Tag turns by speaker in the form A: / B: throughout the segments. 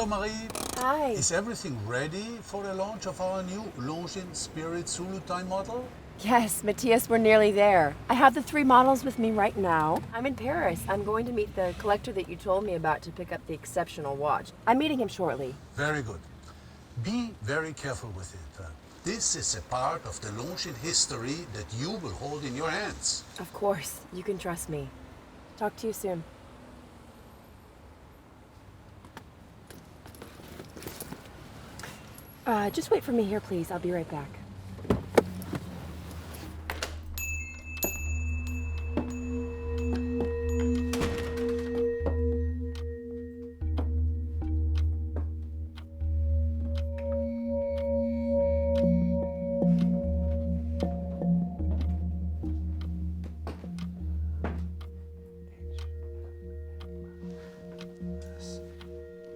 A: Hello, Marie.
B: Hi.
A: Is everything ready for the launch of our new Longines Spirit Zulu Time model?
B: Yes, Matthias, we're nearly there. I have the 3 models with me right now. I'm in Paris. I'm going to meet the collector that you told me about to pick up the exceptional watch. I'm meeting him shortly.
A: Very good. Be very careful with it. This is a part of the Longines history that you will hold in your hands.
B: Of course, you can trust me. Talk to you soon. Just wait for me here, please. I'll be right back.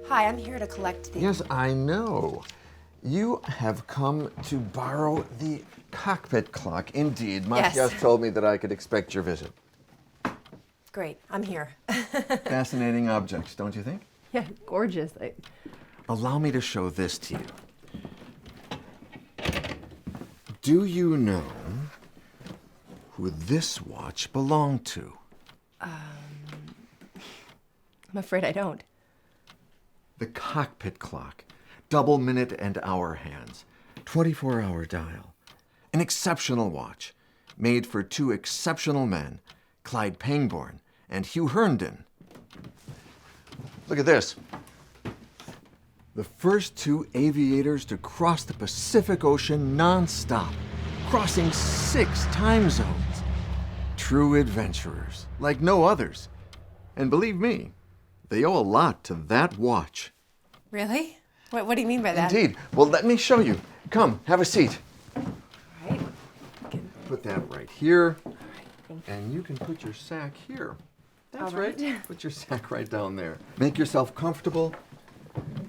B: Hi, I'm here to collect the...
C: Yes, I know. You have come to borrow the cockpit clock. Indeed, Matthias told me that I could expect your visit.
B: Great, I'm here.
C: Fascinating objects, don't you think?
B: Yeah, gorgeous.
C: Allow me to show this to you. Do you know who this watch belonged to?
B: I'm afraid I don't.
C: The cockpit clock. Double minute and hour hands. 24-hour dial. An exceptional watch. Made for 2 exceptional men, Clyde Pangborn and Hugh Herndon. Look at this. The first 2 aviators to cross the Pacific Ocean non-stop, crossing 6 time zones. True adventurers, like no others. And believe me, they owe a lot to that watch.
B: Really? What do you mean by that?
C: Indeed. Well, let me show you. Come, have a seat.
B: All right.
C: Put that right here.
B: All right, thank you.
C: And you can put your sack here. That's
B: All right.
C: Put your sack right down there. Make yourself comfortable.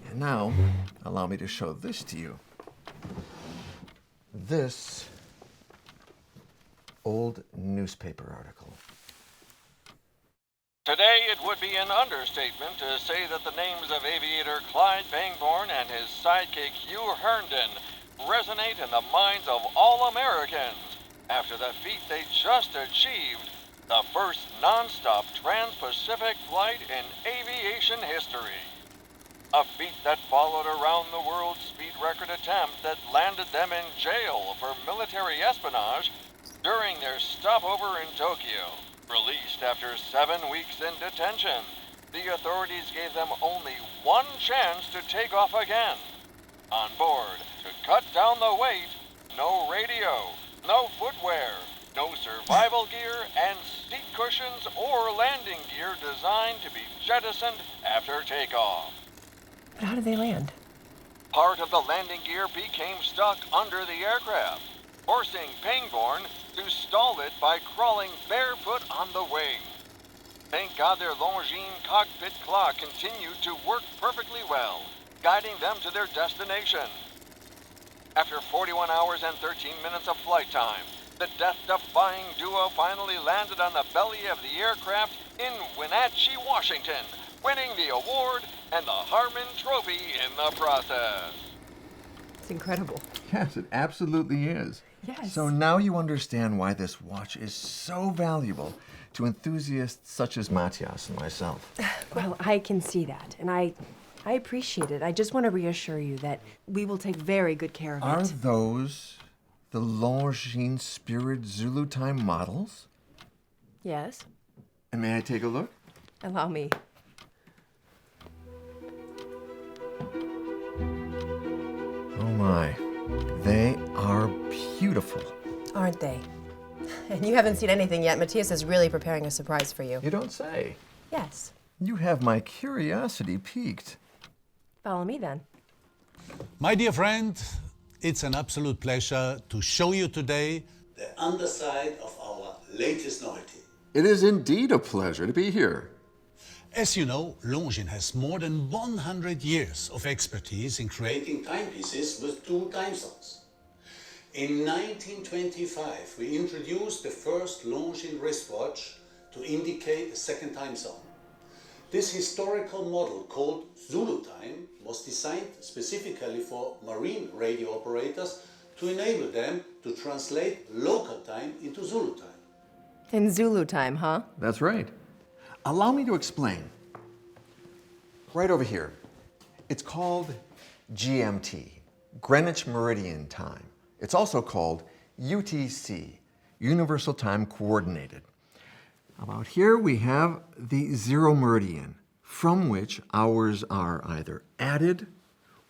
C: And now, allow me to show this to you. This old newspaper article.
D: Today, it would be an understatement to say that the names of aviator Clyde Pangborn and his sidekick Hugh Herndon resonate in the minds of all Americans after the feat they just achieved, the first non-stop trans-Pacific flight in aviation history. A feat that followed around the world speed record attempt that landed them in jail for military espionage during their stopover in Tokyo. Released after 7 weeks in detention, the authorities gave them only 1 chance to take off again. On board, to cut down the weight, no radio, no footwear, no survival gear, and seat cushions or landing gear designed to be jettisoned after takeoff.
B: But how did they land?
D: Part of the landing gear became stuck under the aircraft, forcing Pangborn to stall it by crawling barefoot on the wing. Thank God their Longines cockpit clock continued to work perfectly well, guiding them to their destination. After 41 hours and 13 minutes of flight time, the death-defying duo finally landed on the belly of the aircraft in Wenatchee, Washington, winning the award and the Harmon Trophy in the process.
B: It's incredible.
C: Yes, it absolutely is.
B: Yes.
C: So now you understand why this watch is so valuable to enthusiasts such as Matthias and myself.
B: Well, I can see that, and I appreciate it. I just want to reassure you that we will take very good care of
C: Are
B: it.
C: those the Longines Spirit Zulu Time models?
B: Yes.
C: And may I take a look?
B: Allow me.
C: Oh my, they are beautiful.
B: Aren't they? And you haven't seen anything yet. Matthias is really preparing a surprise for you.
C: You don't say.
B: Yes.
C: You have my curiosity piqued.
B: Follow me then.
A: My dear friend, it's an absolute pleasure to show you today the underside of our latest novelty.
C: It is indeed a pleasure to be here.
A: As you know, Longines has more than 100 years of expertise in creating timepieces with 2 time zones. In 1925, we introduced the first Longines wristwatch to indicate a second time zone. This historical model called Zulu Time was designed specifically for marine radio operators to enable them to translate local time into Zulu time.
B: In Zulu time, huh?
C: That's right. Allow me to explain. Right over here. It's called GMT, Greenwich Meridian Time. It's also called UTC, Universal Time Coordinated. About here we have the zero meridian, from which hours are either added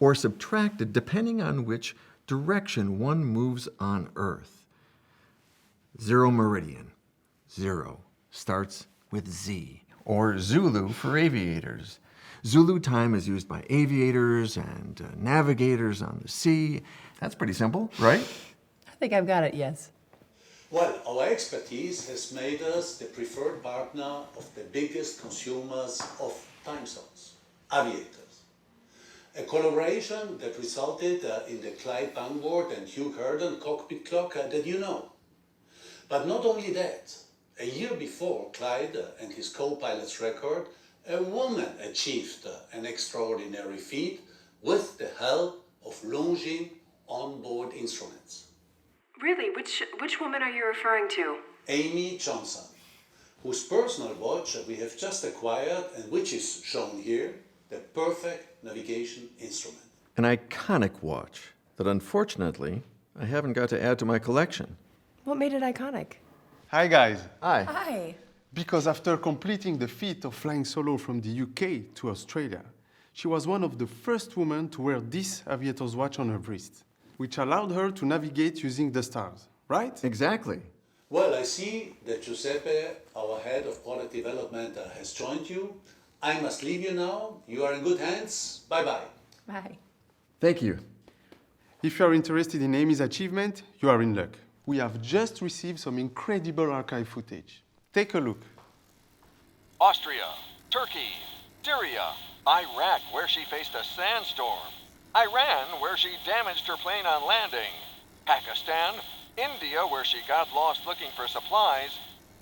C: or subtracted depending on which direction one moves on Earth. Zero meridian, zero, starts with Z, or Zulu for aviators. Zulu time is used by aviators and navigators on the sea. That's pretty simple, right?
B: I think I've got it, yes.
A: Well, our expertise has made us the preferred partner of the biggest consumers of time zones, aviators. A collaboration that resulted in the Clyde Bangboard and Hugh Herndon cockpit clock that you know. But not only that, a year before Clyde and his co-pilot's record, a woman achieved an extraordinary feat with the help of Longines onboard instruments.
B: Really? Which woman are you referring to?
A: Amy Johnson, whose personal watch we have just acquired and which is shown here, the perfect navigation instrument.
C: An iconic watch that unfortunately I haven't got to add to my collection.
B: What made it iconic?
E: Hi guys.
C: Hi.
B: Hi.
E: Because after completing the feat of flying solo from the UK to Australia, she was one of the first women to wear this aviator's watch on her wrist, which allowed her to navigate using the stars, right?
C: Exactly.
A: Well, I see that Giuseppe, our head of product development, has joined you. I must leave you now. You are in good hands. Bye-bye.
B: Bye.
C: Thank you.
E: If you are interested in Amy's achievement, you are in luck. We have just received some incredible archive footage. Take a look.
D: Austria, Turkey, Syria, Iraq, where she faced a sandstorm, Iran, where she damaged her plane on landing, Pakistan, India, where she got lost looking for supplies,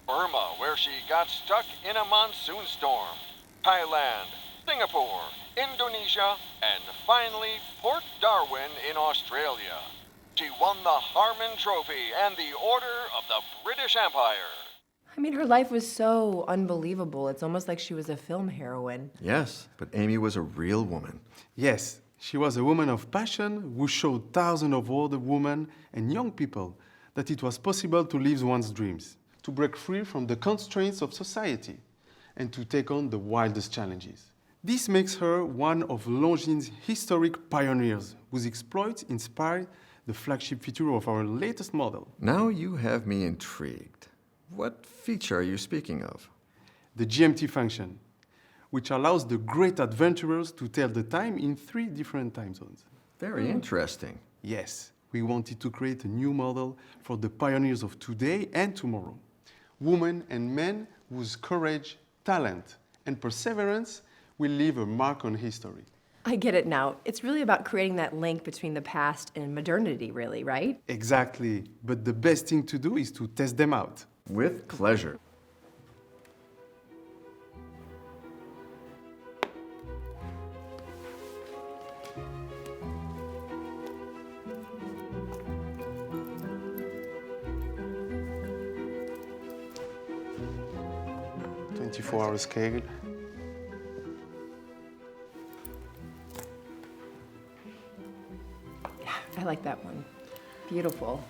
D: Burma, where she got stuck in a monsoon storm, Thailand, Singapore, Indonesia, and finally Port Darwin in Australia. She won the Harmon Trophy and the Order of the British Empire.
B: I mean, her life was so unbelievable. It's almost like she was a film heroine.
C: Yes, but Amy was a real woman.
E: Yes, she was a woman of passion who showed thousands of older women and young people that it was possible to live one's dreams, to break free from the constraints of society, and to take on the wildest challenges. This makes her one of Longines' historic pioneers, whose exploits inspired the flagship feature of our latest model.
C: Now you have me intrigued. What feature are you speaking of?
E: The GMT function, which allows the great adventurers to tell the time in 3 different time zones.
C: Very interesting.
E: Yes, we wanted to create a new model for the pioneers of today and tomorrow. Women and men whose courage, talent, and perseverance will leave a mark on history.
B: I get it now. It's really about creating that link between the past and modernity, really, right?
E: Exactly, but the best thing to do is to test them out.
C: With pleasure.
E: Four-hour scale.
B: Yeah, I like that one. Beautiful.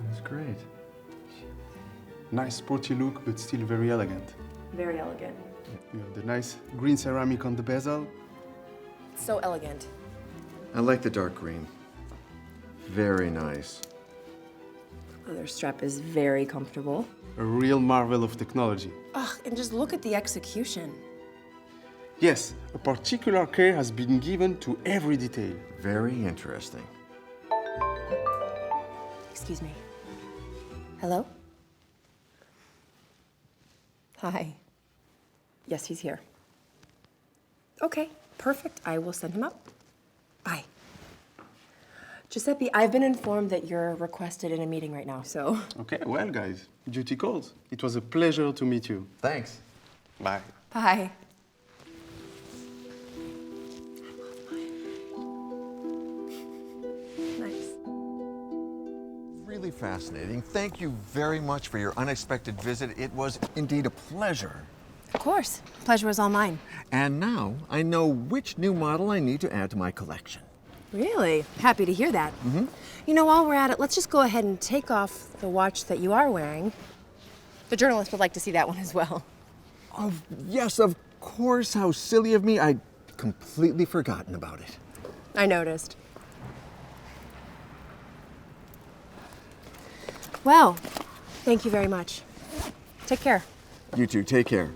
C: That's great.
E: Nice sporty look, but still very elegant.
B: Very elegant.
E: You have the nice green ceramic on the bezel.
B: So elegant.
C: I like the dark green. Very nice.
B: Leather strap is very comfortable.
E: A real marvel of technology.
B: Ugh, and just look at the execution.
E: Yes, a particular care has been given to every detail.
C: Very interesting.
B: Excuse me. Hello? Hi. Yes, he's here. Okay, perfect. I will send him up. Bye. Giuseppe, I've been informed that you're requested in a meeting right now, so...
E: Okay, well, guys, duty calls. It was a pleasure to meet you.
C: Thanks.
E: Bye.
B: Bye.
C: truly fascinating. Thank you very much for your unexpected visit. It was indeed a pleasure.
B: Of course. Pleasure was all mine.
C: And now I know which new model I need to add to my collection.
B: Really? Happy to hear that. You know, while we're at it, let's just go ahead and take off the watch that you are wearing. The journalist would like to see that one as well.
C: Oh, yes, of course. How silly of me. I'd completely forgotten about it.
B: I noticed. Well, thank you very much. Take care.
C: You too. Take care.